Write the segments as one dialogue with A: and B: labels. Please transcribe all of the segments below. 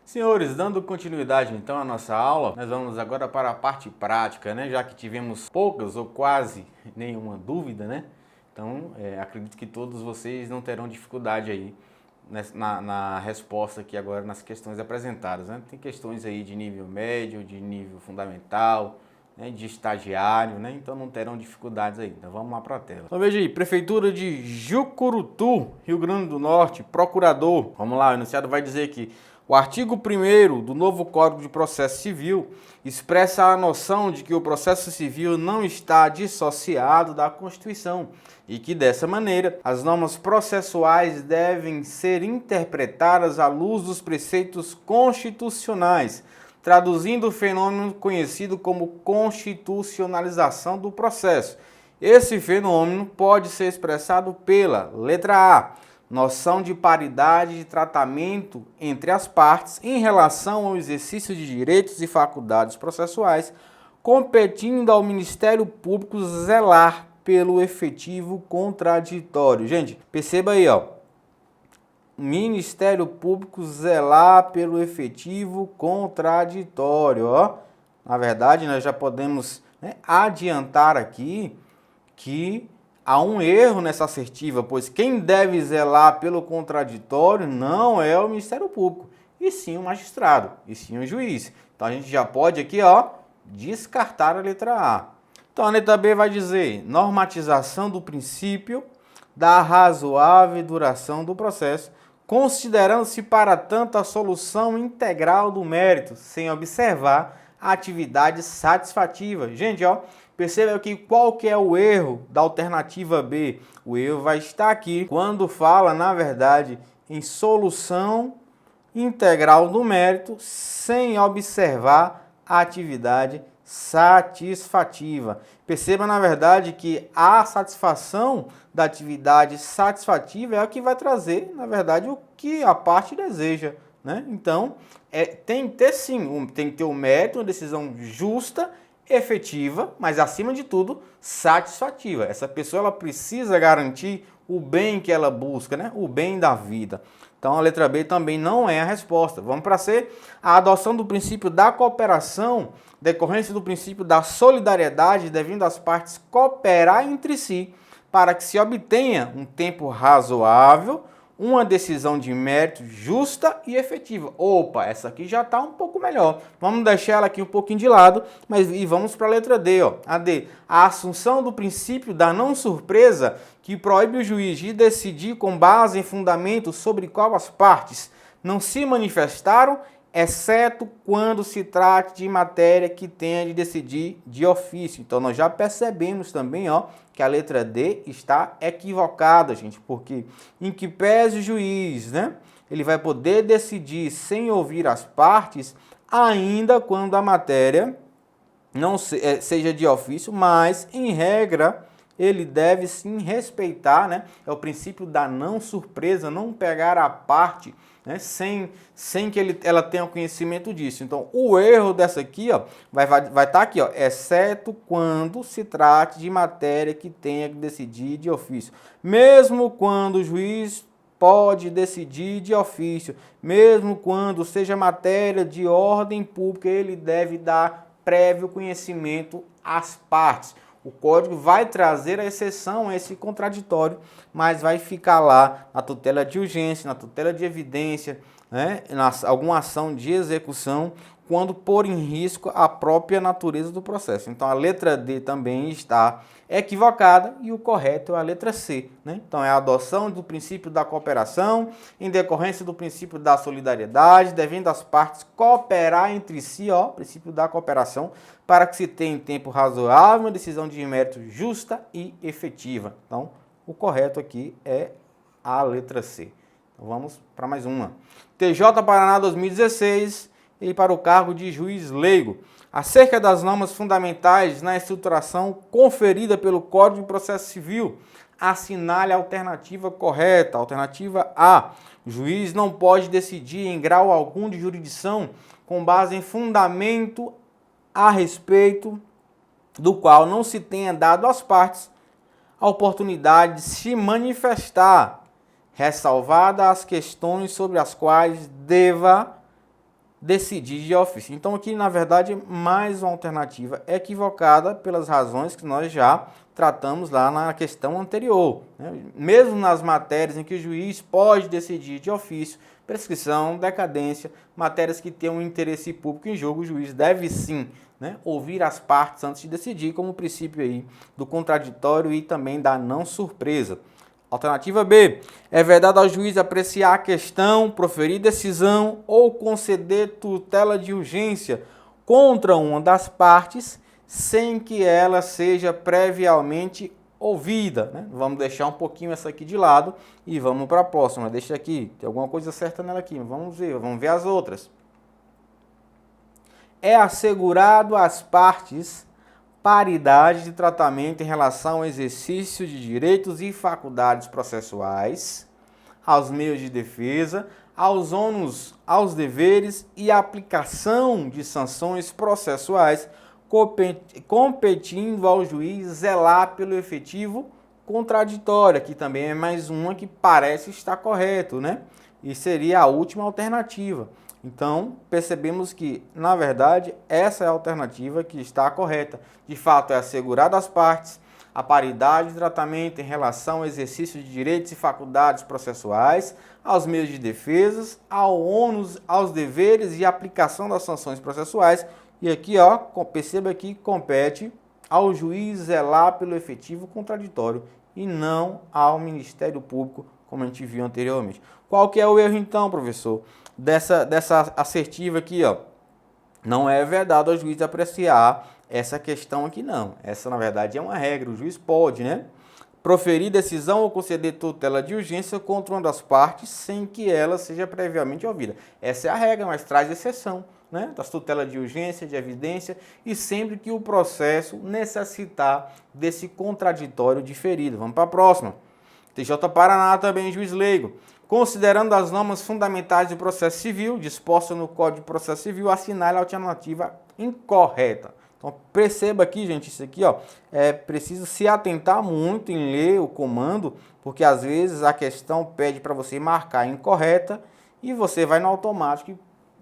A: Senhores, dando continuidade então à nossa aula, nós vamos agora para a parte prática, né? Já que tivemos poucas ou quase nenhuma dúvida, né? Então, acredito que todos vocês não terão dificuldade aí na resposta aqui agora nas questões apresentadas, né? Tem questões aí de nível médio, de nível fundamental, né? De estagiário, né? Então não terão dificuldades aí. Então vamos lá para a tela. Então veja aí, Prefeitura de Jucurutu, Rio Grande do Norte, procurador. Vamos lá, o enunciado vai dizer que o artigo 1º do novo Código de Processo Civil expressa a noção de que o processo civil não está dissociado da Constituição e que, dessa maneira, as normas processuais devem ser interpretadas à luz dos preceitos constitucionais, traduzindo o fenômeno conhecido como constitucionalização do processo. Esse fenômeno pode ser expressado pela letra A, noção de paridade de tratamento entre as partes em relação ao exercício de direitos e faculdades processuais, competindo ao Ministério Público zelar pelo efetivo contraditório. Gente, perceba aí, ó. Ministério Público zelar pelo efetivo contraditório, ó. Na verdade, nós já podemos, né, adiantar aqui que há um erro nessa assertiva, pois quem deve zelar pelo contraditório não é o Ministério Público, e sim o magistrado, e sim o juiz. Então a gente já pode aqui, ó, descartar a letra A. Então a letra B vai dizer normatização do princípio da razoável duração do processo, considerando-se para tanto a solução integral do mérito, sem observar a atividade satisfativa. Gente, ó, perceba aqui qual que é o erro da alternativa B. O erro vai estar aqui quando fala, na verdade, em solução integral do mérito sem observar a atividade satisfativa. Perceba, na verdade, que a satisfação da atividade satisfativa é a que vai trazer, na verdade, o que a parte deseja, né? Então, tem que ter sim, tem que ter o mérito, uma decisão justa, efetiva, mas acima de tudo, satisfativa. Essa pessoa ela precisa garantir o bem que ela busca, né? O bem da vida. Então a letra B também não é a resposta. Vamos para C. A adoção do princípio da cooperação, decorrência do princípio da solidariedade, devendo as partes cooperar entre si para que se obtenha um tempo razoável, uma decisão de mérito justa e efetiva. Opa, essa aqui já está um pouco melhor. Vamos deixar ela aqui um pouquinho de lado, e vamos para a letra D. Ó. A D, a assunção do princípio da não surpresa, que proíbe o juiz de decidir com base em fundamento sobre qual as partes não se manifestaram, exceto quando se trate de matéria que tenha de decidir de ofício. Então, nós já percebemos também, ó, que a letra D está equivocada, gente, porque em que pese o juiz, né, ele vai poder decidir sem ouvir as partes, ainda quando a matéria não seja de ofício, mas, em regra, ele deve sim respeitar, né, é o princípio da não surpresa, não pegar a parte, né, sem que ela tenha conhecimento disso. Então, o erro dessa aqui, ó, vai estar aqui, ó, exceto quando se trate de matéria que tenha que decidir de ofício. Mesmo quando o juiz pode decidir de ofício, mesmo quando seja matéria de ordem pública, ele deve dar prévio conhecimento às partes. O código vai trazer a exceção a esse contraditório, mas vai ficar lá na tutela de urgência, na tutela de evidência, né, alguma ação de execução, quando pôr em risco a própria natureza do processo. Então a letra D também está equivocada e o correto é a letra C, né? Então é a adoção do princípio da cooperação em decorrência do princípio da solidariedade, devendo as partes cooperar entre si, ó, princípio da cooperação, para que se tenha em tempo razoável uma decisão de mérito justa e efetiva. Então o correto aqui é a letra C. Então, vamos para mais uma. TJ Paraná 2016 e para o cargo de juiz leigo, acerca das normas fundamentais na estruturação conferida pelo Código de Processo Civil, assinale a alternativa correta. Alternativa A. O juiz não pode decidir em grau algum de jurisdição com base em fundamento a respeito do qual não se tenha dado às partes a oportunidade de se manifestar, ressalvada as questões sobre as quais deva decidir de ofício. Então aqui, na verdade, mais uma alternativa equivocada pelas razões que nós já tratamos lá na questão anterior, né? Mesmo nas matérias em que o juiz pode decidir de ofício, prescrição, decadência, matérias que têm um interesse público em jogo, o juiz deve sim, né, ouvir as partes antes de decidir, como o princípio aí do contraditório e também da não surpresa. Alternativa B, é vedado ao juiz apreciar a questão, proferir decisão ou conceder tutela de urgência contra uma das partes sem que ela seja previamente ouvida, né? Vamos deixar um pouquinho essa aqui de lado e vamos para a próxima. Deixa aqui, tem alguma coisa certa nela aqui, vamos ver as outras. É assegurado às partes paridade de tratamento em relação ao exercício de direitos e faculdades processuais, aos meios de defesa, aos ônus, aos deveres e aplicação de sanções processuais, competindo ao juiz zelar pelo efetivo contraditório. Aqui também é mais uma que parece estar correto, né? E seria a última alternativa. Então, percebemos que, na verdade, essa é a alternativa que está correta. De fato, é assegurado às partes a paridade de tratamento em relação ao exercício de direitos e faculdades processuais, aos meios de defesa, ao ônus, aos deveres e aplicação das sanções processuais. E aqui, ó, perceba que compete ao juiz zelar pelo efetivo contraditório e não ao Ministério Público, como a gente viu anteriormente. Qual que é o erro, então, professor? Dessa assertiva aqui, ó, não é vedado ao juiz apreciar essa questão aqui, não. Essa, na verdade, é uma regra. O juiz pode, né, proferir decisão ou conceder tutela de urgência contra uma das partes sem que ela seja previamente ouvida. Essa é a regra, mas traz exceção, né, das tutelas de urgência, de evidência, e sempre que o processo necessitar desse contraditório diferido. Vamos para a próxima. TJ Paraná também, juiz leigo. Considerando as normas fundamentais do processo civil, dispostas no Código de Processo Civil, assinale a alternativa incorreta. Então, perceba aqui, gente, isso aqui, ó, é preciso se atentar muito em ler o comando, porque às vezes a questão pede para você marcar a incorreta e você vai no automático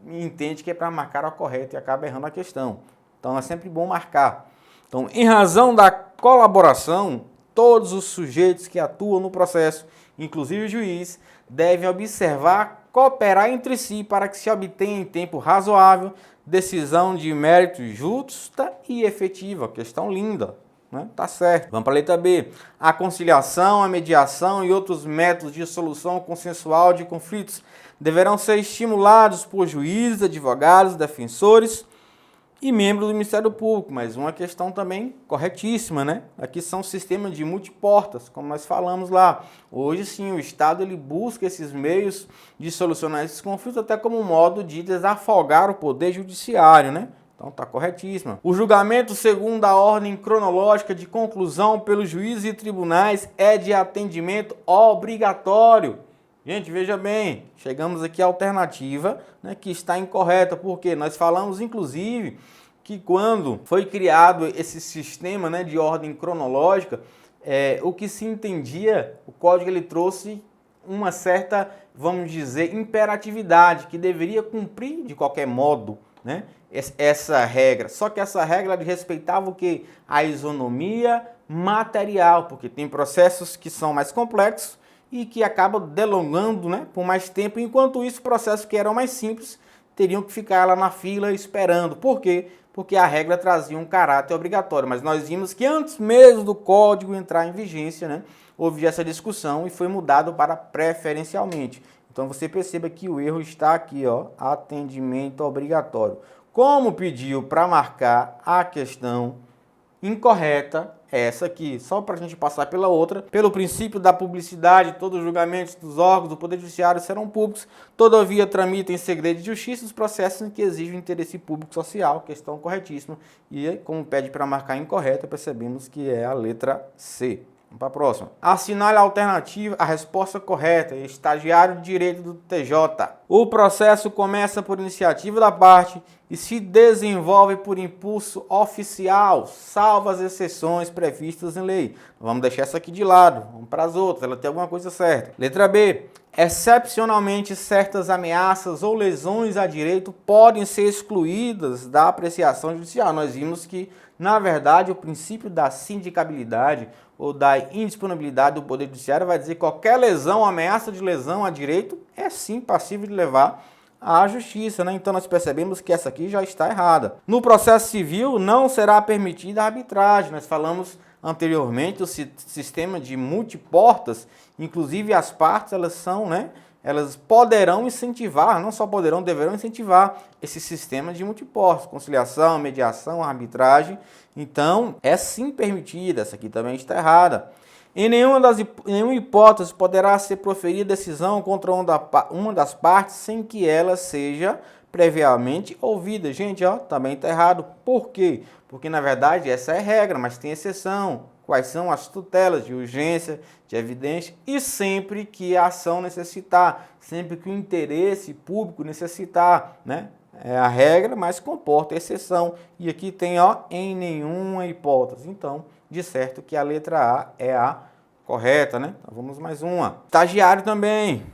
A: e entende que é para marcar a correta e acaba errando a questão. Então, é sempre bom marcar. Então, em razão da colaboração, todos os sujeitos que atuam no processo, inclusive o juiz, devem observar, cooperar entre si para que se obtenha em tempo razoável decisão de mérito justa e efetiva. Questão linda, né? Tá certo. Vamos para a letra B. A conciliação, a mediação e outros métodos de solução consensual de conflitos deverão ser estimulados por juízes, advogados, defensores e membros do Ministério Público. Mas uma questão também corretíssima, né? Aqui são sistemas de multiportas, como nós falamos lá. Hoje sim, o Estado ele busca esses meios de solucionar esses conflitos até como modo de desafogar o poder judiciário, né? Então tá corretíssima. O julgamento segundo a ordem cronológica de conclusão pelos juízes e tribunais é de atendimento obrigatório. Gente, veja bem, chegamos aqui à alternativa, né, que está incorreta, porque nós falamos, inclusive, que quando foi criado esse sistema, né, de ordem cronológica, o que se entendia, o código ele trouxe uma certa, vamos dizer, imperatividade, que deveria cumprir de qualquer modo, né, essa regra. Só que essa regra respeitava o quê? A isonomia material, porque tem processos que são mais complexos, e que acaba delongando, né, por mais tempo, enquanto isso, processos que eram mais simples teriam que ficar lá na fila esperando. Por quê? Porque a regra trazia um caráter obrigatório, mas nós vimos que antes mesmo do código entrar em vigência, né, houve essa discussão e foi mudado para preferencialmente. Então você perceba que o erro está aqui, ó, atendimento obrigatório. Como pediu para marcar a questão incorreta, essa aqui, só para a gente passar pela outra, pelo princípio da publicidade, todos os julgamentos dos órgãos do Poder Judiciário serão públicos, todavia tramitam em segredo de justiça os processos em que exigem interesse público social, questão corretíssima, e como pede para marcar incorreta, percebemos que é a letra C. Vamos para a próxima. Assinale a alternativa, a resposta correta, estagiário de direito do TJ. O processo começa por iniciativa da parte e se desenvolve por impulso oficial, salvo as exceções previstas em lei. Vamos deixar essa aqui de lado, vamos para as outras, ela tem alguma coisa certa. Letra B. Excepcionalmente, certas ameaças ou lesões a direito podem ser excluídas da apreciação judicial. Nós vimos que, na verdade, o princípio da sindicabilidade ou da indisponibilidade do Poder Judiciário vai dizer que qualquer lesão, ameaça de lesão a direito é sim passível de levar à justiça, né? Então nós percebemos que essa aqui já está errada. No processo civil não será permitida a arbitragem. Nós falamos anteriormente o sistema de multiportas, inclusive as partes elas são, né? Elas poderão incentivar, não só poderão, deverão incentivar esse sistema de multiportas, conciliação, mediação, arbitragem. Então é sim permitida. Essa aqui também está errada. Em nenhuma hipótese poderá ser proferida decisão contra uma das partes sem que ela seja previamente ouvida. Gente, ó, também está errado. Por quê? Porque, na verdade, essa é regra, mas tem exceção. Quais são as tutelas de urgência, de evidência e sempre que a ação necessitar, sempre que o interesse público necessitar, né? É a regra, mas comporta exceção. E aqui tem, ó, em nenhuma hipótese. Então, de certo que a letra A é a correta, né? Então, vamos mais uma. Estagiário também.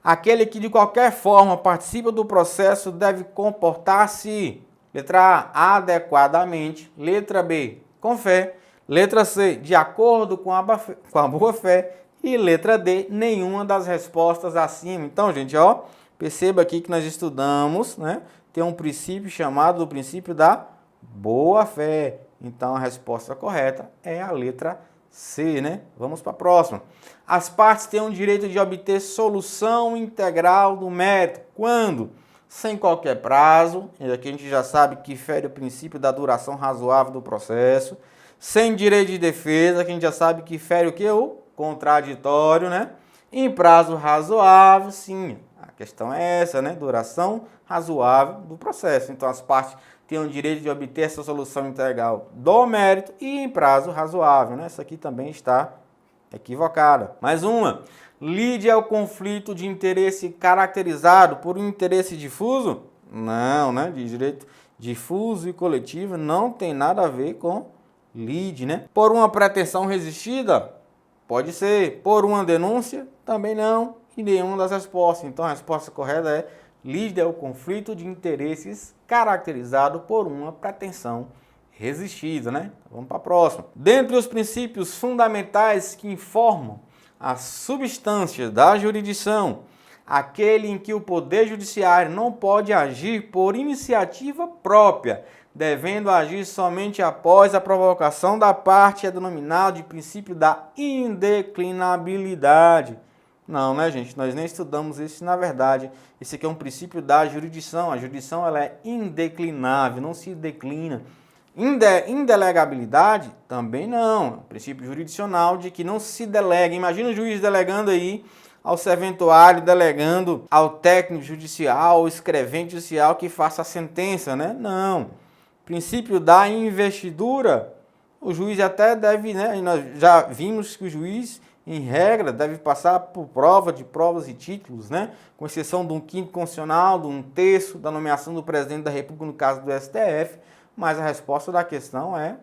A: Aquele que de qualquer forma participa do processo deve comportar-se, letra A, adequadamente, letra B, com fé, letra C, de acordo com a boa-fé e letra D, nenhuma das respostas acima. Então, gente, ó, perceba aqui que nós estudamos, né? Tem um princípio chamado do princípio da boa-fé. Então, a resposta correta é a letra C, né? Vamos para a próxima. As partes têm o direito de obter solução integral do mérito. Quando? Sem qualquer prazo. E aqui a gente já sabe que fere o princípio da duração razoável do processo. Sem direito de defesa, que a gente já sabe que fere o que? O contraditório, né? Em prazo razoável, sim. A questão é essa, né? Duração razoável do processo. Então, as partes têm o direito de obter essa solução integral do mérito e em prazo razoável, né? Essa aqui também está equivocada. Mais uma. Lide ao conflito de interesse caracterizado por um interesse difuso? Não, né? De direito difuso e coletivo não tem nada a ver com lide, né? Por uma pretensão resistida? Pode ser. Por uma denúncia? Também não. E nenhuma das respostas. Então a resposta correta é lide ao conflito de interesses caracterizado por uma pretensão resistida, né? Vamos para a próxima. Dentre os princípios fundamentais que informam a substância da jurisdição, aquele em que o Poder Judiciário não pode agir por iniciativa própria, devendo agir somente após a provocação da parte, é denominado de princípio da indeclinabilidade. Não, né, gente? Nós nem estudamos isso. Na verdade, esse aqui é um princípio da jurisdição. A jurisdição ela é indeclinável, não se declina. Indelegabilidade? Também não. O princípio jurisdicional de que não se delega. Imagina o juiz delegando aí ao serventuário, delegando ao técnico judicial, ao escrevente judicial que faça a sentença, né? Não. Princípio da investidura, o juiz até deve, né? Nós já vimos que o juiz, em regra, deve passar por prova de provas e títulos, né? Com exceção de um quinto constitucional, de um terço, da nomeação do presidente da República, no caso do STF, mas a resposta da questão é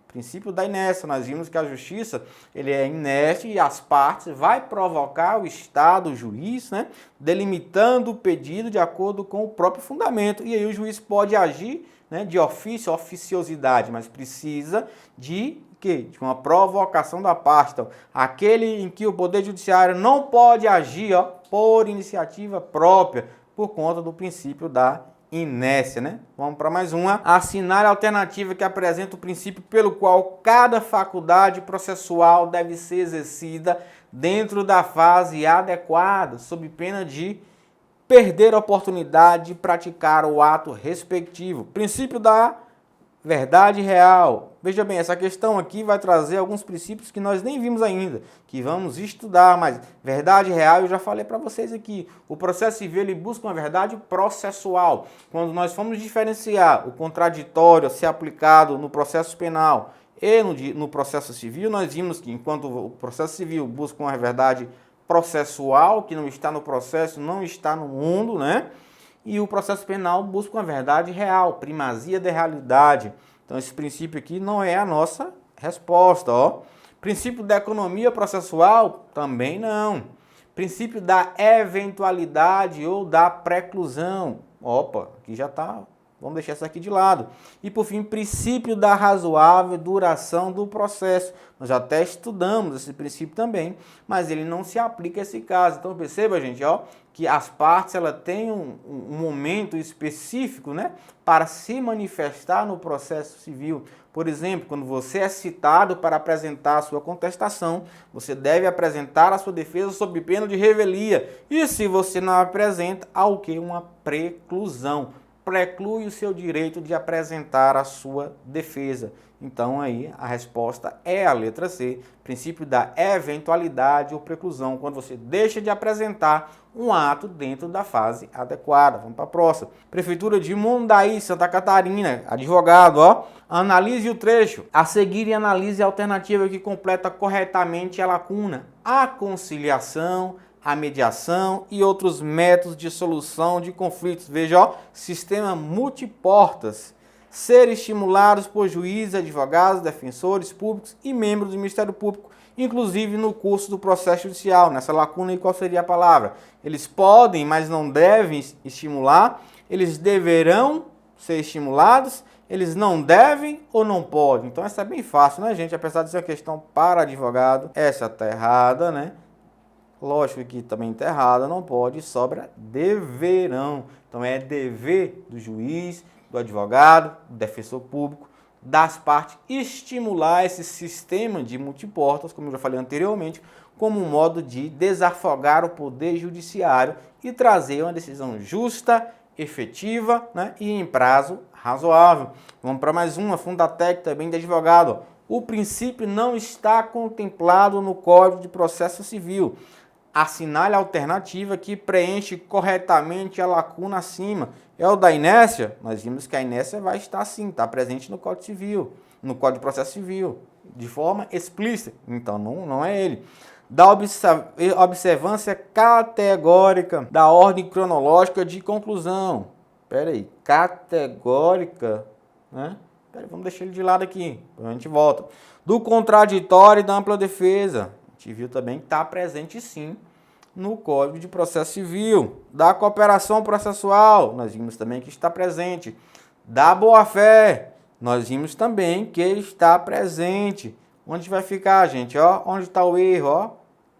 A: princípio da inércia. Nós vimos que a justiça ele é inerte e as partes vai provocar o Estado, o juiz, né? Delimitando o pedido de acordo com o próprio fundamento. E aí o juiz pode agir, né, de ofício, oficiosidade, mas precisa de quê? De uma provocação da parte. Então, aquele em que o Poder Judiciário não pode agir, ó, por iniciativa própria, por conta do princípio da inércia, né? Vamos para mais uma. Assinar a alternativa que apresenta o princípio pelo qual cada faculdade processual deve ser exercida dentro da fase adequada, sob pena de perder a oportunidade de praticar o ato respectivo. Princípio da verdade real. Veja bem, essa questão aqui vai trazer alguns princípios que nós nem vimos ainda, que vamos estudar, mas verdade real eu já falei para vocês aqui. O processo civil ele busca uma verdade processual. Quando nós formos diferenciar o contraditório a ser aplicado no processo penal e no processo civil, nós vimos que enquanto o processo civil busca uma verdade processual, que não está no processo, não está no mundo, né? E o processo penal busca uma verdade real, primazia da realidade. Então, esse princípio aqui não é a nossa resposta, ó. Princípio da economia processual? Também não. Princípio da eventualidade ou da preclusão. Opa, aqui já está. Vamos deixar isso aqui de lado. E, por fim, princípio da razoável duração do processo. Nós até estudamos esse princípio também, mas ele não se aplica a esse caso. Então, perceba, gente, ó, que as partes ela têm um momento específico, né, para se manifestar no processo civil. Por exemplo, quando você é citado para apresentar a sua contestação, você deve apresentar a sua defesa sob pena de revelia. E se você não apresenta, há o quê? Uma preclusão. Preclui o seu direito de apresentar a sua defesa. Então aí a resposta é a letra C, princípio da eventualidade ou preclusão, quando você deixa de apresentar um ato dentro da fase adequada. Vamos para a próxima. Prefeitura de Mundaí, Santa Catarina, advogado, ó. Analise o trecho. A seguir, analise a alternativa que completa corretamente a lacuna. A conciliação, a mediação e outros métodos de solução de conflitos. Veja, ó, sistema multiportas. Ser estimulados por juízes, advogados, defensores públicos e membros do Ministério Público, inclusive no curso do processo judicial. Nessa lacuna aí, qual seria a palavra? Eles podem, mas não devem estimular. Eles deverão ser estimulados. Eles não devem ou não podem. Então essa é bem fácil, né, gente? Apesar de ser uma questão para advogado, essa está errada, né? Lógico que também está errada, não pode, sobra deverão. Então é dever do juiz, do advogado, do defensor público, das partes, estimular esse sistema de multiportas, como eu já falei anteriormente, como um modo de desafogar o poder judiciário e trazer uma decisão justa, efetiva, né, e em prazo razoável. Vamos para mais uma, Fundatec também de advogado. O princípio não está contemplado no Código de Processo Civil. Assinale a alternativa que preenche corretamente a lacuna acima. É o da inércia? Nós vimos que a inércia vai estar sim, está presente no Código Civil, no Código de Processo Civil, de forma explícita. Então não é ele. Da observância categórica da ordem cronológica de conclusão. Espera aí, categórica, né? Vamos deixar ele de lado aqui, a gente volta. Do contraditório e da ampla defesa. A gente viu também que está presente sim no Código de Processo Civil. Da cooperação processual, nós vimos também que está presente. Da boa-fé, nós vimos também que está presente. Onde vai ficar, gente? Ó, onde está o erro? Ó,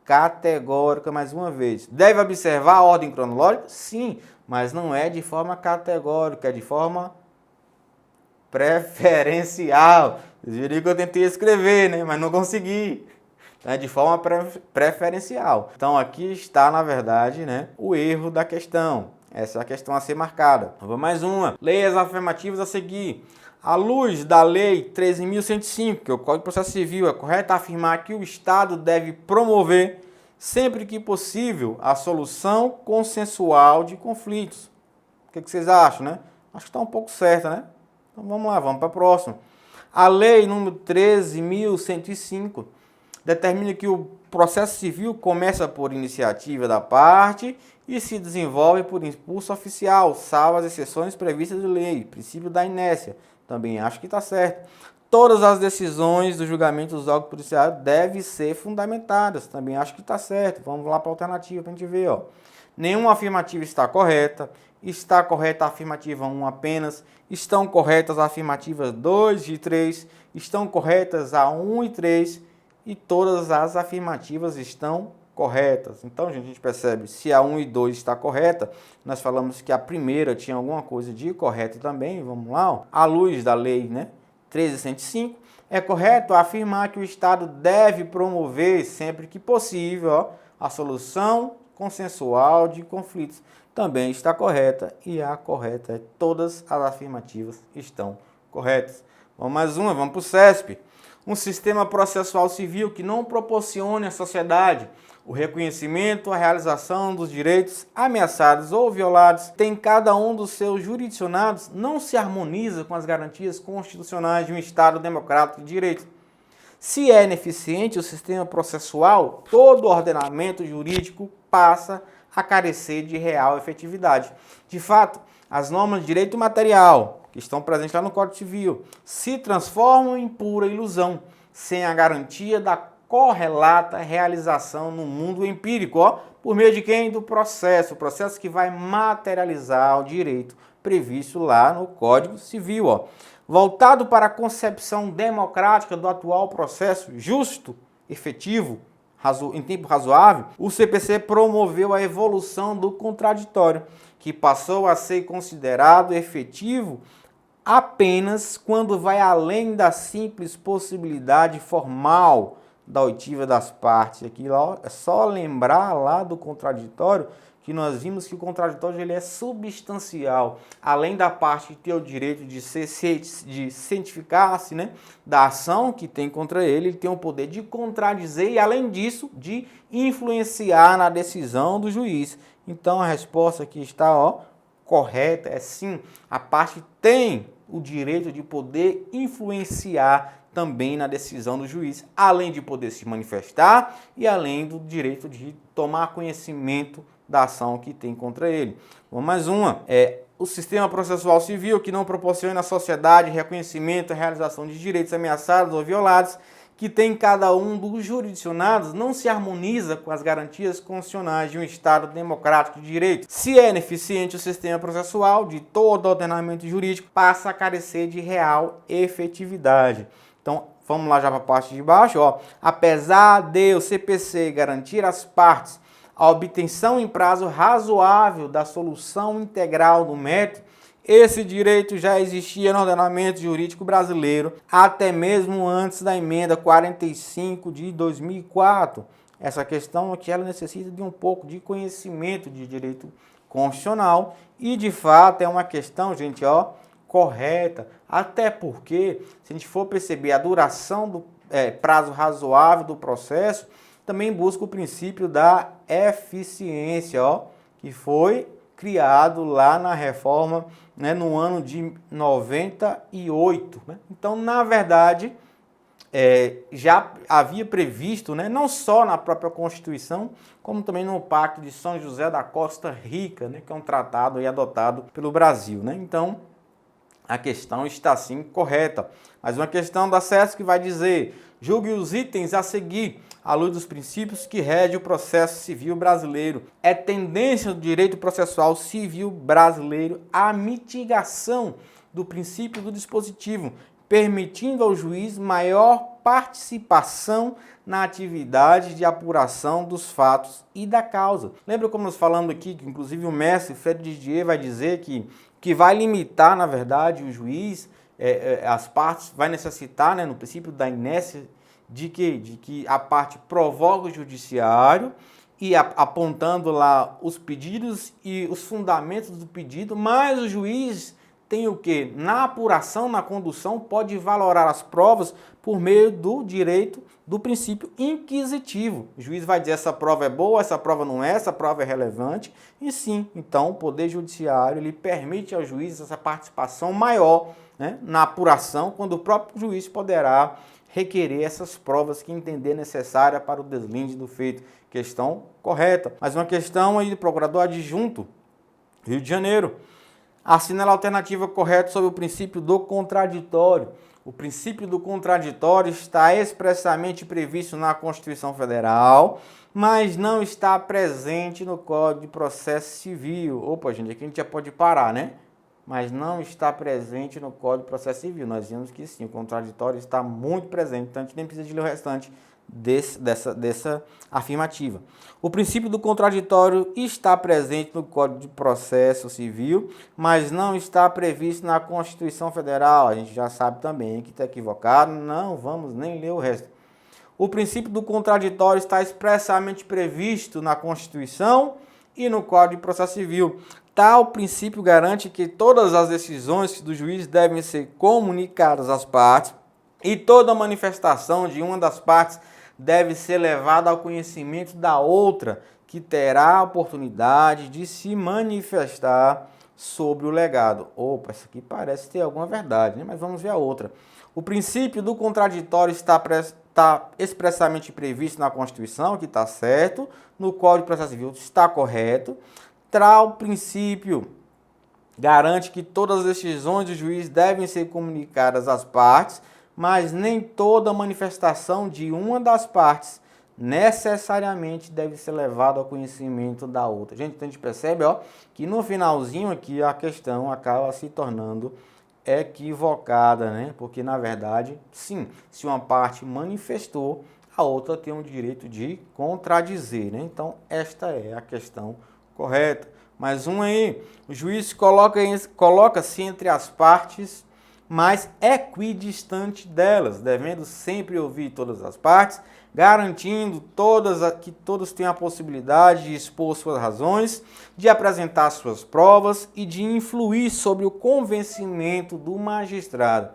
A: categórica, mais uma vez. Deve observar a ordem cronológica? Sim, mas não é de forma categórica, é de forma preferencial. Vocês viram que eu tentei escrever, né? Mas não consegui. Então, é de forma preferencial. Então aqui está, na verdade, né, o erro da questão. Essa é a questão a ser marcada. Vamos mais uma. Leia as afirmativas a seguir. À luz da Lei 13.105, que é o Código de Processo Civil, é correto afirmar que o Estado deve promover, sempre que possível, a solução consensual de conflitos. O que vocês acham, né? Acho que está um pouco certa, né? Então vamos lá, vamos para a próxima. A Lei número 13.105 determina que o processo civil começa por iniciativa da parte e se desenvolve por impulso oficial, salvo as exceções previstas de lei, princípio da inércia. Também acho que está certo. Todas as decisões do julgamento dos órgãos judiciários devem ser fundamentadas. Também acho que está certo. Vamos lá para a alternativa para a gente ver. Ó. Nenhuma afirmativa está correta. Está correta a afirmativa 1 apenas. Estão corretas as afirmativas 2 e 3. Estão corretas a 1 e 3. E todas as afirmativas estão corretas. Então, gente, a gente percebe, se a 1 e 2 está correta, nós falamos que a primeira tinha alguma coisa de correta também. Vamos lá, ó. À luz da lei, né, 13.105, é correto afirmar que o Estado deve promover, sempre que possível, ó, a solução consensual de conflitos. Também está correta e a correta é todas as afirmativas estão corretas. Vamos mais uma, vamos para o CESP. Um sistema processual civil que não proporcione à sociedade o reconhecimento, a realização dos direitos ameaçados ou violados, tem cada um dos seus jurisdicionados, não se harmoniza com as garantias constitucionais de um Estado democrático de direito. Se é ineficiente o sistema processual, todo o ordenamento jurídico passa a carecer de real efetividade. De fato, as normas de direito material, que estão presentes lá no Código Civil, se transformam em pura ilusão, sem a garantia da correlata realização no mundo empírico. Ó. Por meio de quem? Do processo. O processo que vai materializar o direito previsto lá no Código Civil. Ó. Voltado para a concepção democrática do atual processo justo, efetivo, em tempo razoável, o CPC promoveu a evolução do contraditório, que passou a ser considerado efetivo apenas quando vai além da simples possibilidade formal da oitiva das partes. Aqui ó, é só lembrar lá do contraditório que nós vimos que o contraditório ele é substancial, além da parte ter o direito de cientificar-se, né, da ação que tem contra ele, ele tem o poder de contradizer e, além disso, de influenciar na decisão do juiz. Então, a resposta aqui está correta, é sim, a parte tem o direito de poder influenciar também na decisão do juiz, além de poder se manifestar e além do direito de tomar conhecimento da ação que tem contra ele. Bom, mais uma, o sistema processual civil que não proporciona à sociedade reconhecimento e realização de direitos ameaçados ou violados, que tem cada um dos jurisdicionados, não se harmoniza com as garantias constitucionais de um Estado democrático de direito. Se é ineficiente o sistema processual de todo o ordenamento jurídico, passa a carecer de real efetividade. Então, vamos lá já para a parte de baixo. Apesar de o CPC garantir às partes a obtenção em prazo razoável da solução integral do mérito, esse direito já existia no ordenamento jurídico brasileiro até mesmo antes da emenda 45 de 2004. Essa questão aqui ela necessita de um pouco de conhecimento de direito constitucional e, de fato, é uma questão, gente, correta. Até porque, se a gente for perceber a duração do prazo razoável do processo, também busca o princípio da eficiência, que foi criado lá na reforma, né, no ano de 98. Né? Então, na verdade, já havia previsto, né, não só na própria Constituição, como também no Pacto de São José da Costa Rica, né, que é um tratado adotado pelo Brasil. Né? Então, a questão está sim correta. Mas uma questão da SESC que vai dizer: julgue os itens a seguir à luz dos princípios que regem o processo civil brasileiro. É tendência do direito processual civil brasileiro a mitigação do princípio do dispositivo, permitindo ao juiz maior participação na atividade de apuração dos fatos e da causa. Lembra como nós falamos aqui, que inclusive o mestre Fred Didier vai dizer que vai limitar, na verdade, o juiz, as partes, vai necessitar, né, no princípio da inércia, de que a parte provoca o judiciário e apontando lá os pedidos e os fundamentos do pedido, mas o juiz tem o quê? Na apuração, na condução, pode valorar as provas por meio do direito do princípio inquisitivo. O juiz vai dizer essa prova é boa, essa prova não é, essa prova é relevante. E sim, então o Poder Judiciário ele permite ao juiz essa participação maior, né, na apuração, quando o próprio juiz poderá requerer essas provas que entender necessária para o deslinde do feito. Questão correta. Mas uma questão aí do procurador adjunto, Rio de Janeiro. Assinala a alternativa correta sobre o princípio do contraditório. O princípio do contraditório está expressamente previsto na Constituição Federal, mas não está presente no Código de Processo Civil. Opa, gente, aqui a gente já pode parar, né? Mas não está presente no Código de Processo Civil. Nós vimos que sim, o contraditório está muito presente, então a gente nem precisa de ler o restante dessa afirmativa. O princípio do contraditório está presente no Código de Processo Civil, mas não está previsto na Constituição Federal. A gente já sabe também que está equivocado, não vamos nem ler o resto. O princípio do contraditório está expressamente previsto na Constituição e no Código de Processo Civil. Tal princípio garante que todas as decisões do juiz devem ser comunicadas às partes e toda manifestação de uma das partes deve ser levada ao conhecimento da outra, que terá a oportunidade de se manifestar sobre o legado. Opa, isso aqui parece ter alguma verdade, né? Mas vamos ver a outra. O princípio do contraditório está expressamente previsto na Constituição, que está certo, no Código de Processo Civil está correto. Tal princípio garante que todas as decisões do juiz devem ser comunicadas às partes, mas nem toda manifestação de uma das partes necessariamente deve ser levado ao conhecimento da outra. Gente, então a gente percebe, ó, que no finalzinho aqui a questão acaba se tornando equivocada, né? Porque na verdade, sim, se uma parte manifestou, a outra tem o direito de contradizer, né? Então, esta é a questão correta. Mais um aí, o juiz coloca-se entre as partes, mas equidistante delas, devendo sempre ouvir todas as partes, garantindo que todos tenham a possibilidade de expor suas razões, de apresentar suas provas e de influir sobre o convencimento do magistrado.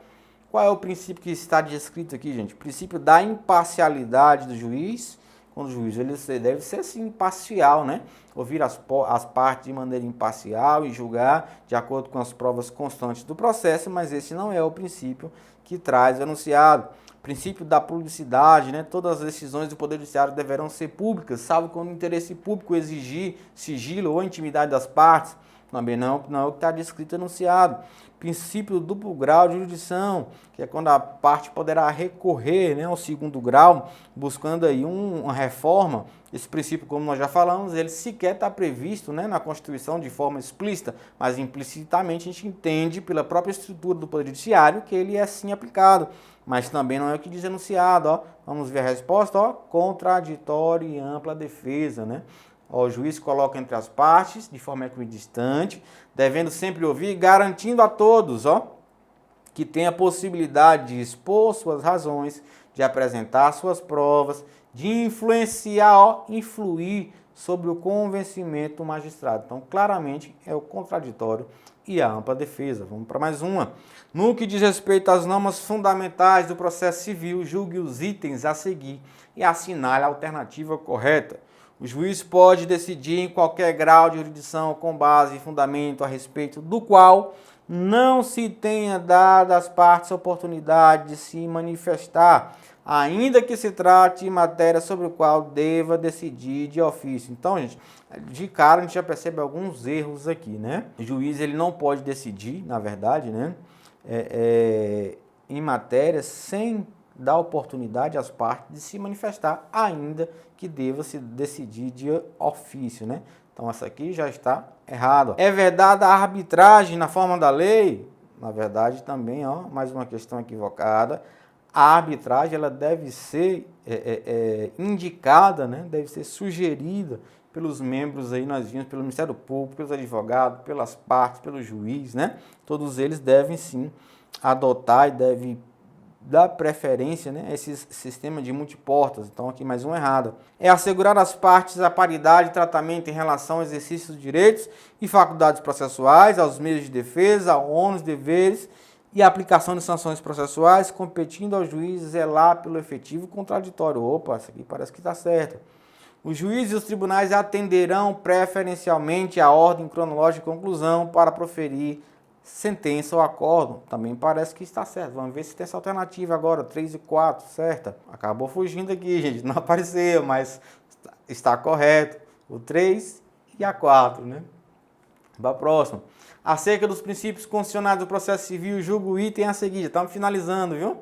A: Qual é o princípio que está descrito aqui, gente? O princípio da imparcialidade do juiz. Quando o juiz ele deve ser assim, imparcial, né? Ouvir as partes de maneira imparcial e julgar de acordo com as provas constantes do processo, mas esse não é o princípio que traz o enunciado. Princípio da publicidade, né? Todas as decisões do Poder Judiciário deverão ser públicas, salvo quando o interesse público exigir sigilo ou intimidade das partes. Também não é o que está descrito enunciado. Princípio do duplo grau de jurisdição, que é quando a parte poderá recorrer, né, ao segundo grau, buscando aí uma reforma. Esse princípio, como nós já falamos, ele sequer está previsto, né, na Constituição de forma explícita, mas implicitamente a gente entende pela própria estrutura do Poder Judiciário que ele é sim aplicado. Mas também não é o que diz enunciado, ó. Vamos ver a resposta, ó, contraditório e ampla defesa, né? O juiz coloca entre as partes, de forma equidistante, devendo sempre ouvir, garantindo a todos, ó, que tem a possibilidade de expor suas razões, de apresentar suas provas, de influenciar, ó, influir sobre o convencimento do magistrado. Então, claramente, é o contraditório e a ampla defesa. Vamos para mais uma. No que diz respeito às normas fundamentais do processo civil, julgue os itens a seguir e assinale a alternativa correta. O juiz pode decidir em qualquer grau de jurisdição com base em fundamento a respeito do qual não se tenha dado às partes a oportunidade de se manifestar, ainda que se trate de matéria sobre o qual deva decidir de ofício. Então, gente, de cara a gente já percebe alguns erros aqui, né? O juiz ele não pode decidir, na verdade, né, em matéria sem dar oportunidade às partes de se manifestar, ainda que deva se decidir de ofício, né? Então, essa aqui já está errada. É vedada a arbitragem na forma da lei? Na verdade, também, ó, mais uma questão equivocada. A arbitragem ela deve ser indicada, né? Deve ser sugerida pelos membros aí, nós vimos, pelo Ministério Público, pelos advogados, pelas partes, pelo juiz, né? Todos eles devem sim adotar e devem dar preferência, né, a esse sistema de multiportas. Então, aqui mais uma errada. É assegurar às partes a paridade de tratamento em relação ao exercício dos direitos e faculdades processuais, aos meios de defesa, aos ônus, deveres e a aplicação de sanções processuais, competindo ao juiz zelar pelo efetivo contraditório. Opa, isso aqui parece que está certo. Os juízes e os tribunais atenderão preferencialmente à ordem cronológica de conclusão para proferir sentença ou acórdão. Também parece que está certo. Vamos ver se tem essa alternativa agora, 3 e 4, certa? Acabou fugindo aqui, gente, não apareceu, mas está correto. O 3 e a 4, né? Vamos para a próxima. Acerca dos princípios constitucionais do processo civil, julgo o item a seguir. Estamos finalizando, viu?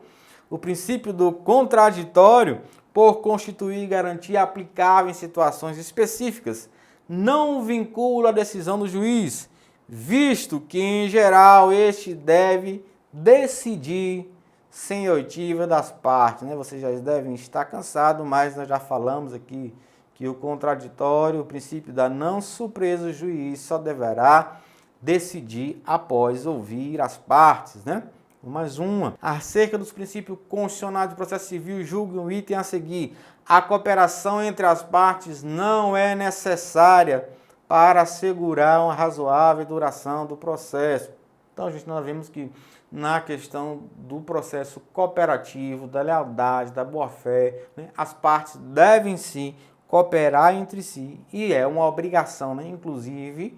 A: O princípio do contraditório, por constituir garantia aplicável em situações específicas, não vincula a decisão do juiz, visto que, em geral, este deve decidir sem oitiva das partes, né? Vocês já devem estar cansados, mas nós já falamos aqui que o contraditório, o princípio da não surpresa, o juiz só deverá decidir após ouvir as partes, né? Mais uma. Acerca dos princípios constitucionais do processo civil, julgue o item a seguir. A cooperação entre as partes não é necessária para assegurar uma razoável duração do processo. Então, gente, nós vemos que na questão do processo cooperativo, da lealdade, da boa-fé, né, as partes devem sim cooperar entre si e é uma obrigação, né, inclusive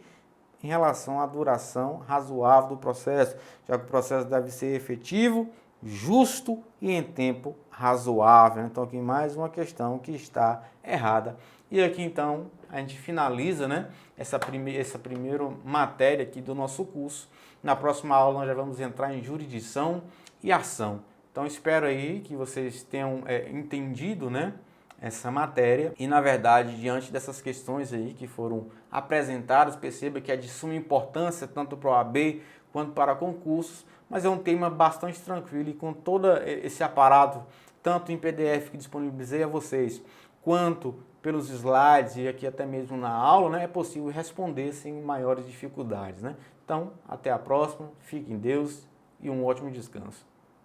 A: em relação à duração razoável do processo, já que o processo deve ser efetivo, justo e em tempo razoável. Então, aqui mais uma questão que está errada. E aqui, então, a gente finaliza, né, essa primeira matéria aqui do nosso curso. Na próxima aula, nós já vamos entrar em jurisdição e ação. Então, espero aí que vocês tenham entendido, né, essa matéria e, na verdade, diante dessas questões aí que foram apresentadas, perceba que é de suma importância tanto para o OAB quanto para concursos, mas é um tema bastante tranquilo e com todo esse aparato, tanto em PDF que disponibilizei a vocês, quanto pelos slides e aqui até mesmo na aula, né, é possível responder sem maiores dificuldades, né? Então, até a próxima, fique em Deus e um ótimo descanso.